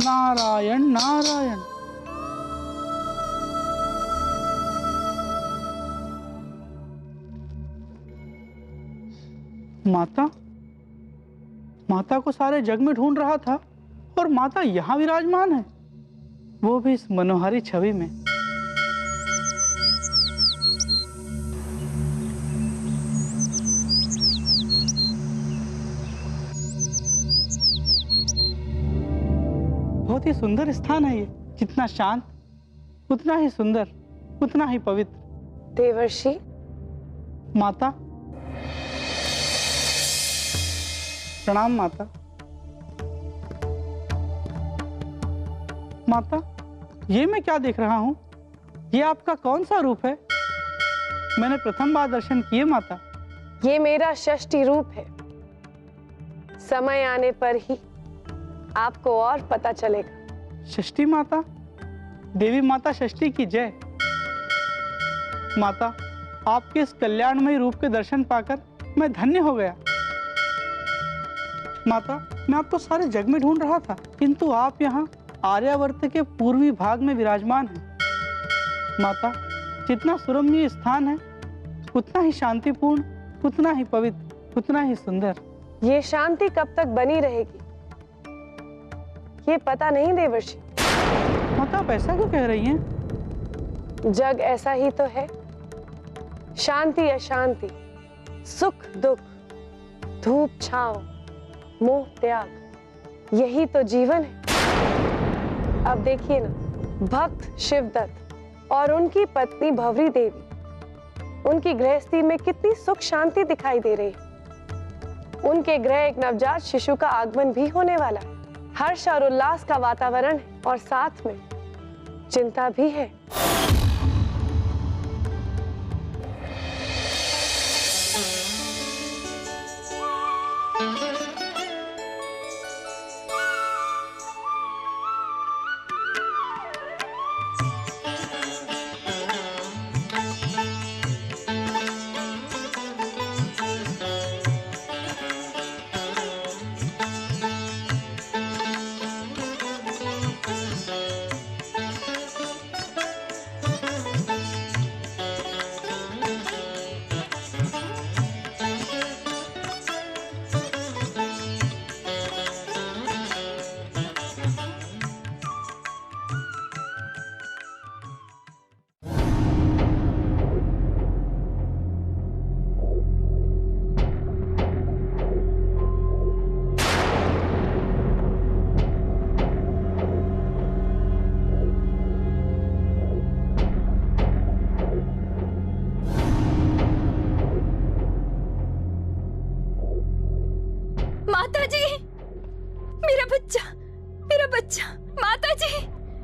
नारायण नारायण। माता, माता को सारे जग में ढूंढ रहा था और माता यहां विराजमान है, वो भी इस मनोहारी छवि में। बहुत ही सुंदर स्थान है ये, जितना शांत उतना ही सुंदर, उतना ही पवित्र। देवर्षि। माता, प्रणाम माता। माता, ये मैं क्या देख रहा हूँ? ये आपका कौन सा रूप है? मैंने प्रथम बार दर्शन किए माता। ये मेरा षष्ठी रूप है। समय आने पर ही आपको और पता चलेगा। षष्ठी माता? देवी माता षष्ठी की जय। माता, आपके इस कल्याणमयी रूप के दर्शन पाकर मैं धन्य हो गया। माता, मैं आपको सारे जग में ढूंढ रहा था, किंतु आप यहाँ आर्यावर्त के पूर्वी भाग में विराजमान हैं। माता, जितना सुरम्य स्थान है उतना ही शांतिपूर्ण, उतना ही पवित्र, उतना ही सुंदर। ये शांति कब तक बनी रहेगी ये पता नहीं देवर्षि। माता, आप ऐसा क्यों कह रही हैं? जग ऐसा ही तो है। शांति अशांति, सुख दुख, धूप छांव, मोह त्याग, यही तो जीवन है। अब देखिए ना, भक्त शिवदत्त और उनकी पत्नी भवरी देवी, उनकी गृहस्थी में कितनी सुख शांति दिखाई दे रही है। उनके गृह एक नवजात शिशु का आगमन भी होने वाला है। हर्ष और उल्लास का वातावरण है और साथ में चिंता भी है।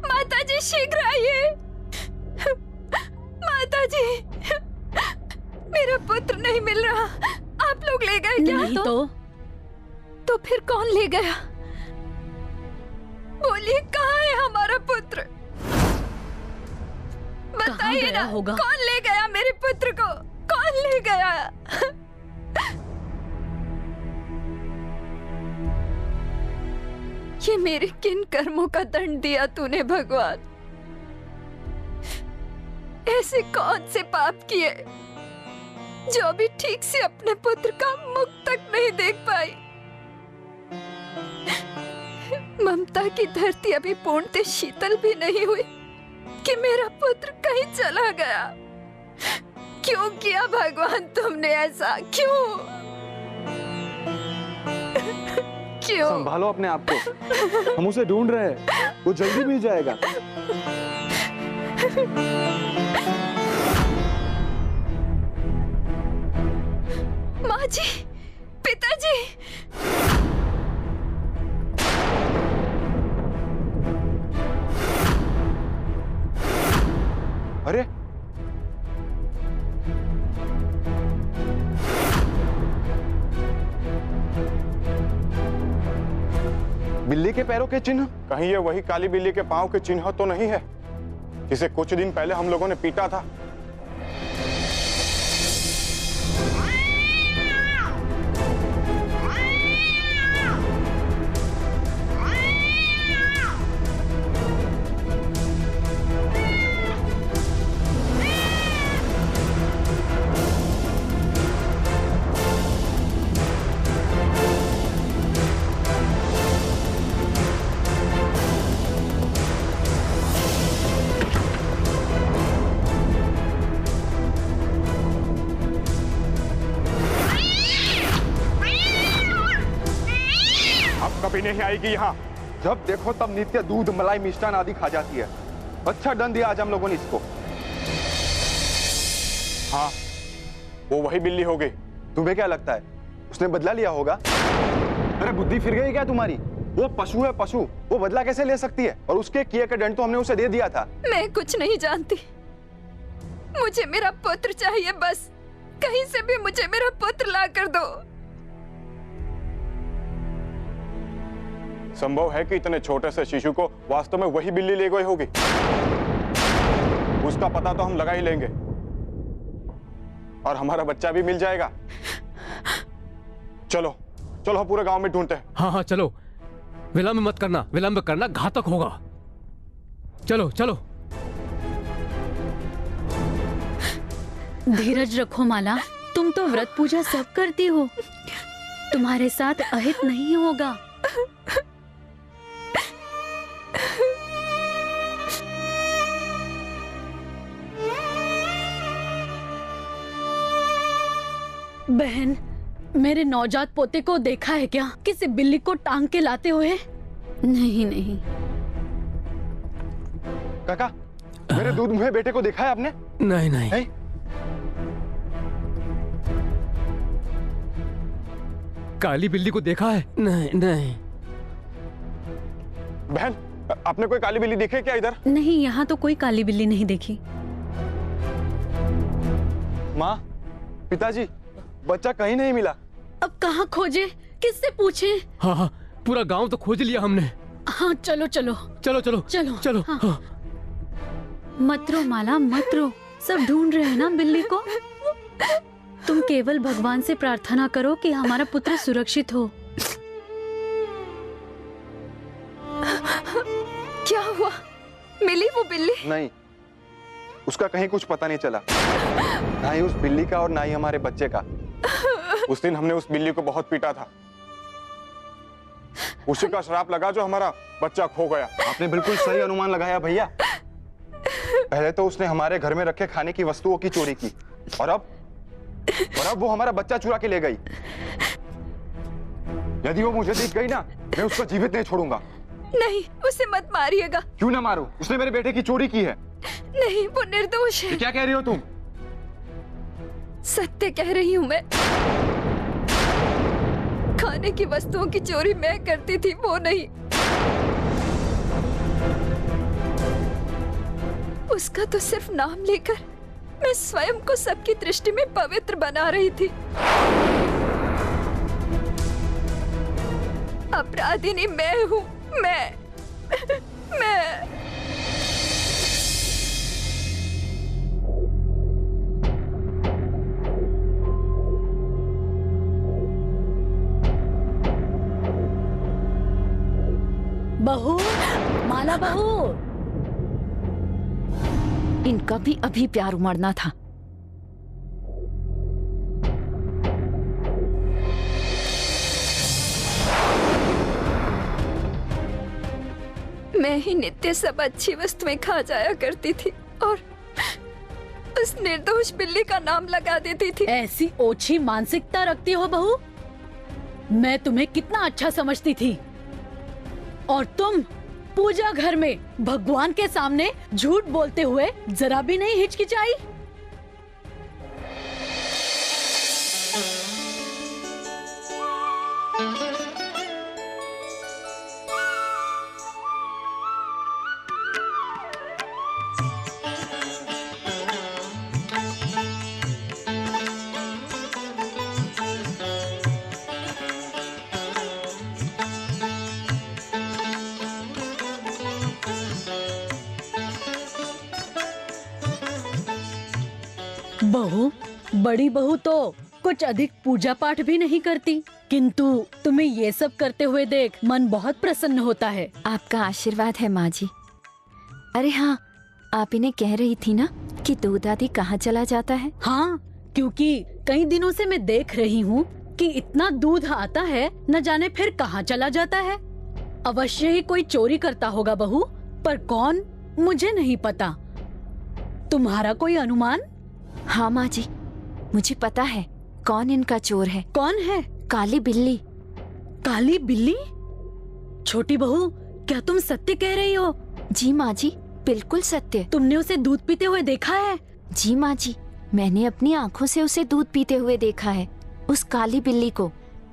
माताजी शीघ्र आइए। माताजी, मेरा पुत्र नहीं मिल रहा। आप लोग ले गए क्या? नहीं तो फिर कौन ले गया? बोलिए, कहाँ है हमारा पुत्र? बताइए ना, होगा? कौन ले गया मेरे पुत्र को? कौन ले गया? ये मेरे किन कर्मों का दंड दिया तूने भगवान? ऐसे कौन से पाप किए जो अभी ठीक से अपने पुत्र का मुख तक नहीं देख पाई? ममता की धरती अभी पूर्णतः शीतल भी नहीं हुई कि मेरा पुत्र कहीं चला गया। क्यों किया भगवान तुमने ऐसा? क्यों? क्यों? संभालो अपने आप को, हम उसे ढूंढ रहे हैं, वो जल्दी मिल जाएगा। माँ जी, पिताजी, अरे बिल्ली के पैरों के चिन्ह? कहीं ये वही काली बिल्ली के पांव के चिन्ह तो नहीं है जिसे कुछ दिन पहले हम लोगों ने पीटा था? कभी नहीं आएगी यहाँ। जब देखो तब नित्य दूध मलाई मिष्ठान आदि खा जाती है। अच्छा दंड दिया आज हम लोगों ने इसको। हाँ, वो वही बिल्ली होगी। तुम्हें क्या लगता है उसने बदला लिया होगा? अरे बुद्धि फिर गई क्या तुम्हारी? वो पशु है पशु, वो बदला कैसे ले सकती है? और उसके किए का दंड तो हमने उसे दे दिया था। मैं कुछ नहीं जानती, मुझे मेरा पुत्र चाहिए बस। कहीं से भी मुझे मेरा पुत्र ला कर दो। संभव है कि इतने छोटे से शिशु को वास्तव में वही बिल्ली ले गई होगी। उसका पता तो हम लगा ही लेंगे और हमारा बच्चा भी मिल जाएगा। चलो चलो हम पूरे गांव में ढूंढते हैं। हाँ हाँ चलो, विलंब मत करना, विलंब करना घातक होगा। चलो चलो। धीरज रखो माला, तुम तो व्रत पूजा सब करती हो, तुम्हारे साथ अहित नहीं होगा। बहन, मेरे नवजात पोते को देखा है क्या किसी बिल्ली को टांग के लाते हुए? नहीं नहीं। काका, मेरे दूध मुहे बेटे को देखा है आपने? नहीं नहीं, नहीं? काली बिल्ली को देखा है? नहीं नहीं। बहन, आपने कोई काली बिल्ली देखी है क्या इधर? नहीं, यहाँ तो कोई काली बिल्ली नहीं देखी। माँ, पिताजी, बच्चा कहीं नहीं मिला। अब कहाँ खोजे, किससे पूछे? हाँ हाँ, पूरा गांव तो खोज लिया हमने। हाँ चलो चलो चलो चलो चलो चलो। हाँ। हाँ। मत रो माला, मत रो, सब ढूंढ रहे हैं ना बिल्ली को। तुम केवल भगवान से प्रार्थना करो कि हमारा पुत्र सुरक्षित हो। क्या हुआ? मिली वो बिल्ली? नहीं, उसका कहीं कुछ पता नहीं चला, ना ही उस बिल्ली का और ना ही हमारे बच्चे का। उस दिन हमने उस बिल्ली को बहुत पीटा था। उसी का श्राप लगा जो हमारा बच्चा खो गया। आपने बिल्कुल सही अनुमान लगाया भैया। पहले तो उसने हमारे घर में रखे खाने की वस्तुओं की चोरी की और अब वो हमारा बच्चा चुरा के ले गई। यदि वो मुझे दिख गई ना, मैं उसको जीवित नहीं छोड़ूंगा। नहीं, उसे मत मारिएगा। क्यों ना मारूं? उसने मेरे बेटे की चोरी की है। नहीं, वो निर्दोष है। ये क्या कह रही हो तुम? सत्य कह रही हूँ मैं। खाने की वस्तुओं की चोरी मैं करती थी, वो नहीं। उसका तो सिर्फ नाम लेकर मैं स्वयं को सबकी दृष्टि में पवित्र बना रही थी। अपराधिनी मैं हूँ, मैं। बहू, माला बहू। इनका भी अभी प्यार उमड़ना था। मैं ही नित्य सब अच्छी वस्तुएं खा जाया करती थी और उस निर्दोष बिल्ली का नाम लगा देती थी। ऐसी ओछी मानसिकता रखती हो बहू? मैं तुम्हें कितना अच्छा समझती थी और तुम पूजा घर में भगवान के सामने झूठ बोलते हुए जरा भी नहीं हिचकिचाई। बहू, बड़ी बहू तो कुछ अधिक पूजा पाठ भी नहीं करती, किंतु तुम्हें ये सब करते हुए देख मन बहुत प्रसन्न होता है। आपका आशीर्वाद है माँ जी। अरे हाँ, आप इन्हें कह रही थी ना कि दूध आदि कहाँ चला जाता है? हाँ, क्योंकि कई दिनों से मैं देख रही हूँ कि इतना दूध आता है, न जाने फिर कहाँ चला जाता है। अवश्य ही कोई चोरी करता होगा बहू, पर कौन मुझे नहीं पता। तुम्हारा कोई अनुमान? हाँ माँ जी, मुझे पता है कौन इनका चोर है। कौन है? काली बिल्ली। काली बिल्ली? छोटी बहू, क्या तुम सत्य कह रही हो? जी माँ जी, बिल्कुल सत्य। तुमने उसे दूध पीते हुए देखा है? जी माँ जी, मैंने अपनी आंखों से उसे दूध पीते हुए देखा है, उस काली बिल्ली को।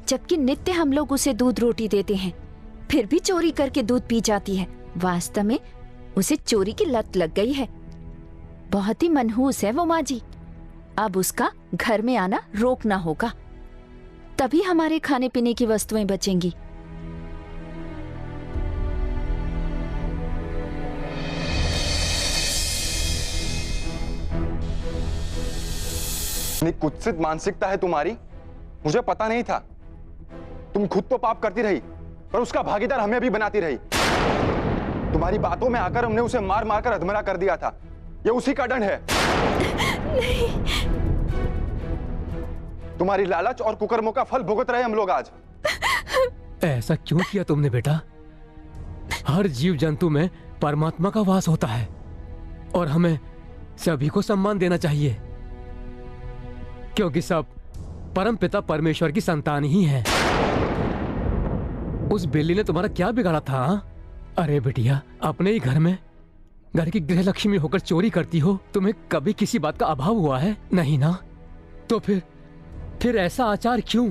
जबकि नित्य हम लोग उसे दूध रोटी देते हैं, फिर भी चोरी करके दूध पी जाती है। वास्तव में उसे चोरी की लत लग गई है। बहुत ही मनहूस है वो माँ जी। अब उसका घर में आना रोकना होगा, तभी हमारे खाने पीने की वस्तुएं बचेंगी। इतनी कुत्सित मानसिकता है तुम्हारी, मुझे पता नहीं था। तुम खुद तो पाप करती रही, पर उसका भागीदार हमें भी बनाती रही। तुम्हारी बातों में आकर हमने उसे मार मार कर अधमरा कर दिया था। ये उसी का दंड है। नहीं। तुम्हारी लालच और कुकर्मों का फल भुगत रहे हम लोग आज। ऐसा क्यों किया तुमने बेटा? हर जीव जंतु में परमात्मा का वास होता है और हमें सभी को सम्मान देना चाहिए, क्योंकि सब परमपिता परमेश्वर की संतान ही हैं। उस बिल्ली ने तुम्हारा क्या बिगाड़ा था? हाँ? अरे बिटिया, अपने ही घर में घर की गृह लक्ष्मी होकर चोरी करती हो। तुम्हें कभी किसी बात का अभाव हुआ है? नहीं ना? तो फिर ऐसा आचार क्यों?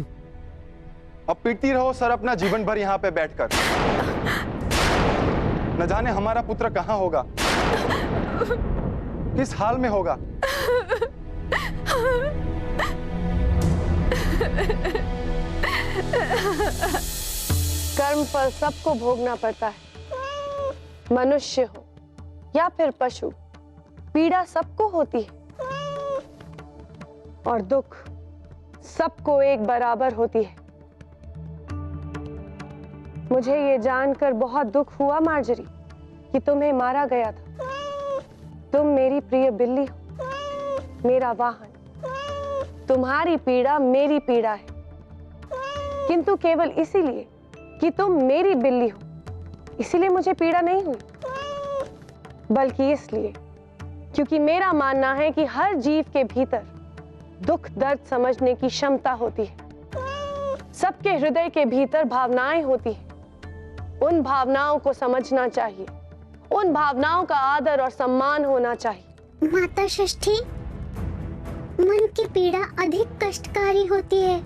अब पीटती रहो सर अपना जीवन भर यहाँ पे बैठकर। न जाने हमारा पुत्र कहाँ होगा, किस हाल में होगा। कर्म फल सबको भोगना पड़ता है, मनुष्य हो या फिर पशु। पीड़ा सबको होती है और दुख सबको एक बराबर होती है। मुझे ये जानकर बहुत दुख हुआ मार्जरी कि तुम्हें मारा गया था। तुम मेरी प्रिय बिल्ली हो, मेरा वाहन। तुम्हारी पीड़ा मेरी पीड़ा है, किंतु केवल इसीलिए कि तुम मेरी बिल्ली हो, इसीलिए मुझे पीड़ा नहीं हुई, बल्कि इसलिए क्योंकि मेरा मानना है कि हर जीव के भीतर दुख दर्द समझने की क्षमता होती है। सबके हृदय के भीतर भावनाएं होती हैं। उन भावनाओं को समझना चाहिए, उन भावनाओं का आदर और सम्मान होना चाहिए। माता षष्ठी, मन की पीड़ा अधिक कष्टकारी होती है।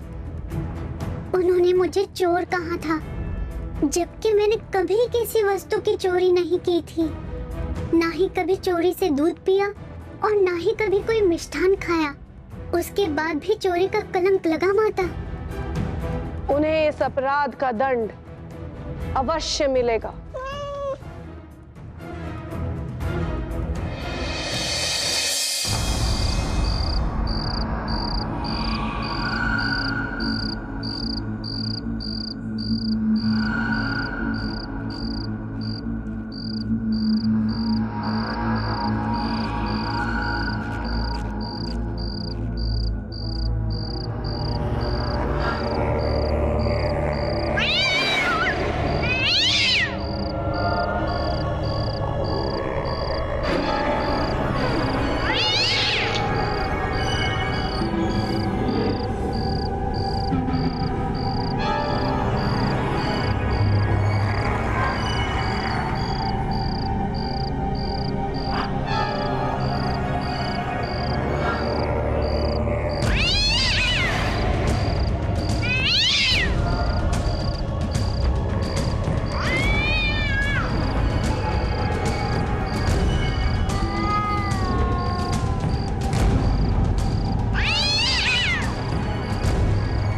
उन्होंने मुझे चोर कहा था, जबकि मैंने कभी किसी वस्तु की चोरी नहीं की थी। ना ही कभी चोरी से दूध पिया और ना ही कभी कोई मिष्ठान खाया। उसके बाद भी चोरी का कलंक लगा माता। उन्हें इस अपराध का दंड अवश्य मिलेगा।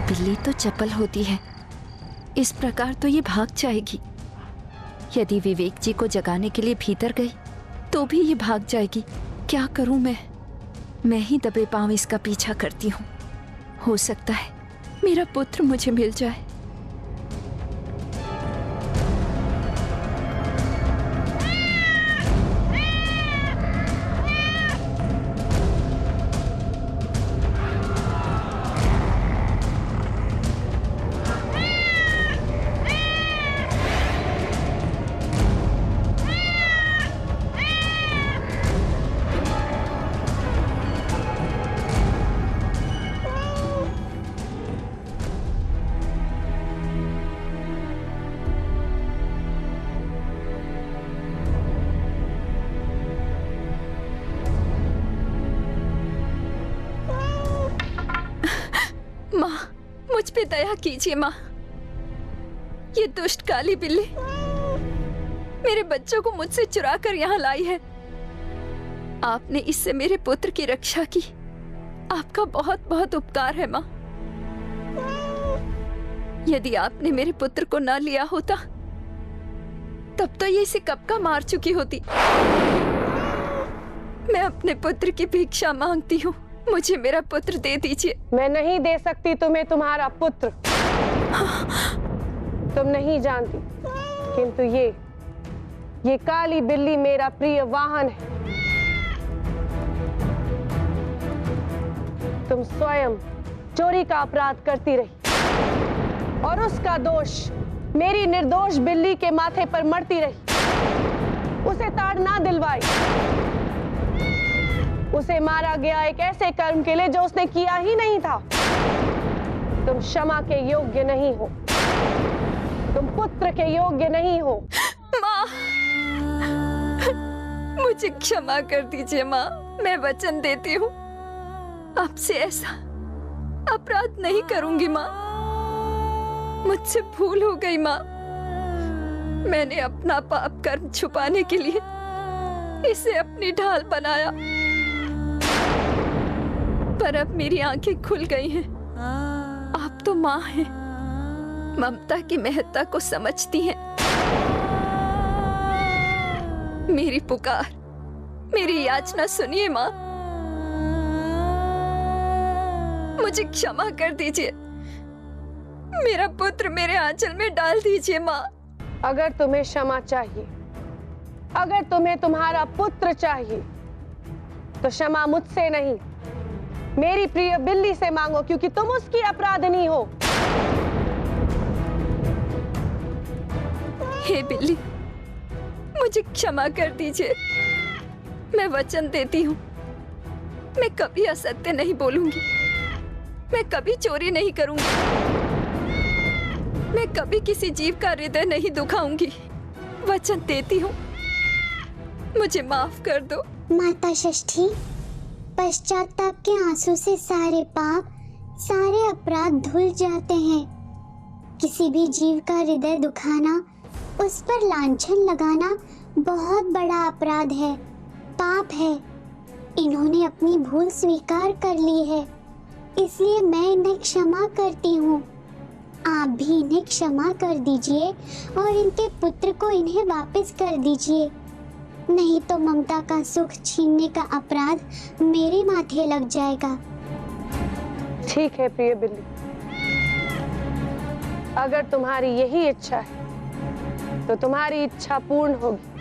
बिल्ली तो चपल होती है, इस प्रकार तो ये भाग जाएगी। यदि विवेक जी को जगाने के लिए भीतर गई तो भी ये भाग जाएगी। क्या करूं मैं ही दबे पांव इसका पीछा करती हूँ। हो सकता है मेरा पुत्र मुझे मिल जाए। माँ, मुझ पे दया कीजिए माँ। ये दुष्ट काली बिल्ली मेरे बच्चों को मुझसे चुरा कर यहाँ लाई है। आपने इससे मेरे पुत्र की रक्षा की, आपका बहुत बहुत उपकार है माँ। यदि आपने मेरे पुत्र को ना लिया होता तब तो ये इसे कब का मार चुकी होती। मैं अपने पुत्र की भिक्षा मांगती हूँ, मुझे मेरा पुत्र दे दीजिए। मैं नहीं दे सकती तुम्हें तुम्हारा पुत्र। तुम नहीं जानती, किंतु ये काली बिल्ली मेरा प्रिय वाहन है। तुम स्वयं चोरी का अपराध करती रही और उसका दोष मेरी निर्दोष बिल्ली के माथे पर मरती रही। उसे ताड़ ना दिलवाई, उसे मारा गया एक ऐसे कर्म के लिए जो उसने किया ही नहीं था। तुम क्षमा के योग्य नहीं हो, तुम पुत्र के योग्य नहीं हो। माँ, मुझे क्षमा कर दीजिए माँ, मैं वचन देती हूँ आपसे ऐसा अपराध नहीं करूंगी माँ। मुझसे भूल हो गई माँ। मैंने अपना पाप कर्म छुपाने के लिए इसे अपनी ढाल बनाया, पर अब मेरी आंखें खुल गई हैं। आप तो माँ हैं, ममता की महत्ता को समझती हैं। मेरी पुकार, मेरी याचना सुनिए माँ। मुझे क्षमा कर दीजिए, मेरा पुत्र मेरे आंचल में डाल दीजिए माँ। अगर तुम्हें क्षमा चाहिए, अगर तुम्हें तुम्हारा पुत्र चाहिए, तो क्षमा मुझसे नहीं, मेरी प्रिय बिल्ली से मांगो, क्योंकि तुम उसकी अपराधिनी हो। हे बिल्ली, मुझे क्षमा कर दीजिए। मैं वचन देती हूँ, मैं कभी असत्य नहीं बोलूंगी, मैं कभी चोरी नहीं करूंगी, मैं कभी किसी जीव का हृदय नहीं दुखाऊंगी। वचन देती हूँ, मुझे माफ कर दो। माता षष्ठी, पश्चाताप के आंसू से सारे पाप, सारे अपराध धुल जाते हैं। किसी भी जीव का हृदय दुखाना, उस पर लांछन लगाना बहुत बड़ा अपराध है, पाप है। इन्होंने अपनी भूल स्वीकार कर ली है, इसलिए मैं इन्हें क्षमा करती हूँ। आप भी इन्हें क्षमा कर दीजिए और इनके पुत्र को इन्हें वापस कर दीजिए, नहीं तो ममता का सुख छीनने का अपराध मेरे माथे लग जाएगा। ठीक है प्रिय बिल्ली, अगर तुम्हारी यही इच्छा है तो तुम्हारी इच्छा पूर्ण होगी।